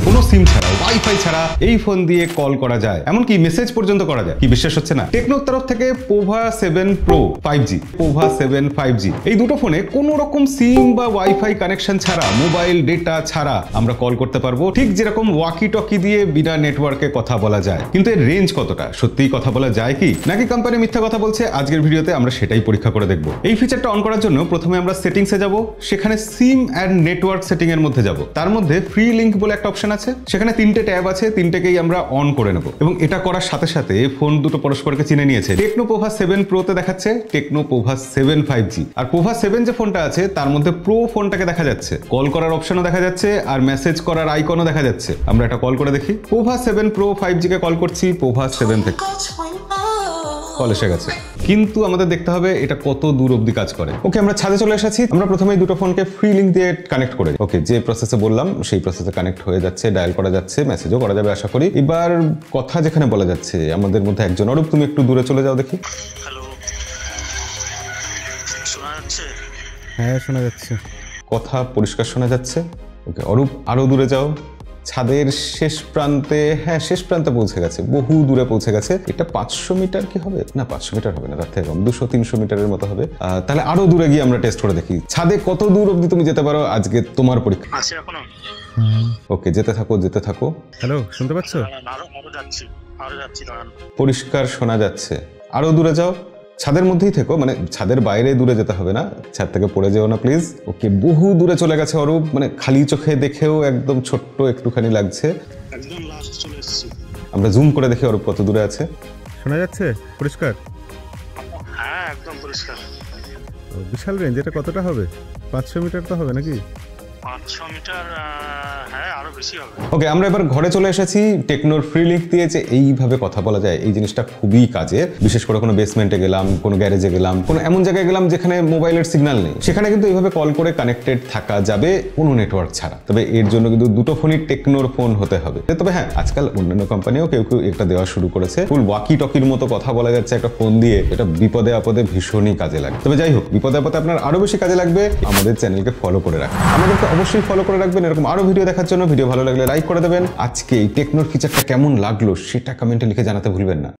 কোনো সিম ছাড়া ওয়াইফাই ছাড়া এই ফোন দিয়ে কল করা যায়, এমনকি মেসেজ পর্যন্ত করা যায়। কি বিশ্বাস হচ্ছে না? টেকনোর তরফ থেকে Pova 7 pro 5G, Pova 7 5G এই দুটো ফোনে কোনো রকম সিম বা ওয়াইফাই কানেকশন ছাড়া, মোবাইল ডেটা ছাড়া আমরা কল করতে পারবো, ঠিক যেরকম ওয়াকি টকি দিয়ে বিনা নেটওয়ার্কে কথা বলা যায়। কিন্তু এর রেঞ্জ কতটা? সত্যিই কথা বলা যায় কি, নাকি কোম্পানি মিথ্যা কথা বলছে? আজকের ভিডিওতে আমরা সেটাই পরীক্ষা করে দেখব। এই ফিচারটা অন করার জন্য প্রথমে আমরা সেটিংসে যাব, সেখানে সিম অ্যান্ড নেটওয়ার্ক সেটিং এর মধ্যে যাব। তার মধ্যে ফ্রি লিংক বলে একটা অপশন আছে, সেখানে তিনটে ট্যাব আছে, তিনটেকেই আমরা অন করে নেব। এবং এটা করার সাথে সাথে ফোন দুটো পরস্পরকে চিনে নিয়েছে। টেকনো পোভা 7 প্রোতে দেখাচ্ছে টেকনো পোভা 7 5G, আর পোভা 7 যে ফোনটা আছে তার মধ্যে প্রো ফোনটাকে দেখা যাচ্ছে, কল করার অপশনও দেখা যাচ্ছে আর মেসেজ করার আইকনও দেখা যাচ্ছে। আমরা এটা কল করে দেখি। পোভা 7 প্রো 5G কে কল করছি পোভা 7 থেকে, কল এসে গেছে। কিন্তু আমাদের দেখতে হবে এটা কত দূর অবধি কাজ করে। ওকে, আমরা ছাদে চলে এসেছি। আমরা প্রথমেই দুটো ফোনকে ফ্রি লিংক দিয়ে কানেক্ট করে, ওকে, যে প্রসেসে বললাম সেই প্রসেসে কানেক্ট হয়ে যাচ্ছে, ডায়াল করা যাচ্ছে, মেসেজও করা যাবে আশা করি। এবার কথা যেখানে বলা যাচ্ছে, আমাদের মধ্যে একজন, অরূপ তুমি একটু দূরে চলে যাও দেখি। হ্যালো, শোনা যাচ্ছে? হ্যাঁ শোনা যাচ্ছে, কথা পরিষ্কার শোনা যাচ্ছে। ওকে অরূপ, আরো দূরে যাও। ছাদের শেষ প্রান্তে, হ্যাঁ শেষ প্রান্তে পৌঁছে গেছে, বহু দূরে পৌঁছে গেছে। এটা 500 মিটার কি হবে? না 500 মিটার হবে না, তার থেকে কম, 200-300 মিটারের মতো হবে। তাহলে আরো দূরে গিয়ে আমরা টেস্ট করে দেখি ছাদে কত দূর অবধি তুমি যেতে পারো। আজকে তোমার পরীক্ষা আছে এখনো। ওকে, যেতে থাকো যেতে থাকো। হ্যালো, শুনতে পাচ্ছ? আরো যাচ্ছি দাঁড়ান। পরিষ্কার শোনা যাচ্ছে। আরো দূরে যাও, ছাদের মধ্যেই থেকো, মানে ছাদের বাইরে দূরে যেতে হবে না, ছাদ থেকে পড়ে যেও না প্লিজ। ওকে, বহু দূরে চলে গেছে অরূপ, মানে খালি চোখে দেখেও একদম ছোট্ট একটুখানি লাগছে। একদম লাস্ট চলে এসেছি। আমরা জুম করে দেখি অরূপ কত দূরে আছে। শোনা যাচ্ছে পরিষ্কার? হ্যাঁ একদম পরিষ্কার। বিশাল রেঞ্জ, এটা কতটা হবে? 500 মিটার তো হবে নাকি? 500 মিটার, হ্যাঁ আরো বেশি হবে। ওকে, আমরা এবার ঘরে চলে এসেছি। টেকনোর ফ্রি লিংক দিয়ে যে এইভাবে কথা বলা যায়, এই জিনিসটা খুবই কাজে। বিশেষ করে কোনো বেসমেন্টে গেলাম, কোনো গ্যারেজে গেলাম, কোনো এমন জায়গায় গেলাম যেখানে মোবাইলের সিগন্যাল নেই, সেখানে কিন্তু এইভাবে কল করে কানেক্টেড থাকা যাবে কোনো নেটওয়ার্ক ছাড়া। তবে এর জন্য কিন্তু দুটো ফোনই টেকনোর ফোন হতে হবে। তবে হ্যাঁ, আজকাল অন্যান্য কোম্পানিও কেউ কেউ এটা দেওয়া শুরু করেছে। ফুল ওয়াকি টকির মতো কথা বলা যাচ্ছে একটা ফোন দিয়ে, এটা বিপদে আপদে ভীষণই কাজে লাগে। তবে যাই হোক, বিপদে আপদে আপনার আরো বেশি কাজে লাগবে আমাদের চ্যানেলকে ফলো করে রাখা। আমাদেরকে অবশ্যই ফলো করে রাখবেন এরকম আরো ভিডিও দেখার জন্য। ভিডিও ভালো লাগলে লাইক করে দেবেন। আজকে এই টেকনোর ফিচারটা কেমন লাগলো সেটা কমেন্টে লিখে জানাতে ভুলবেন না।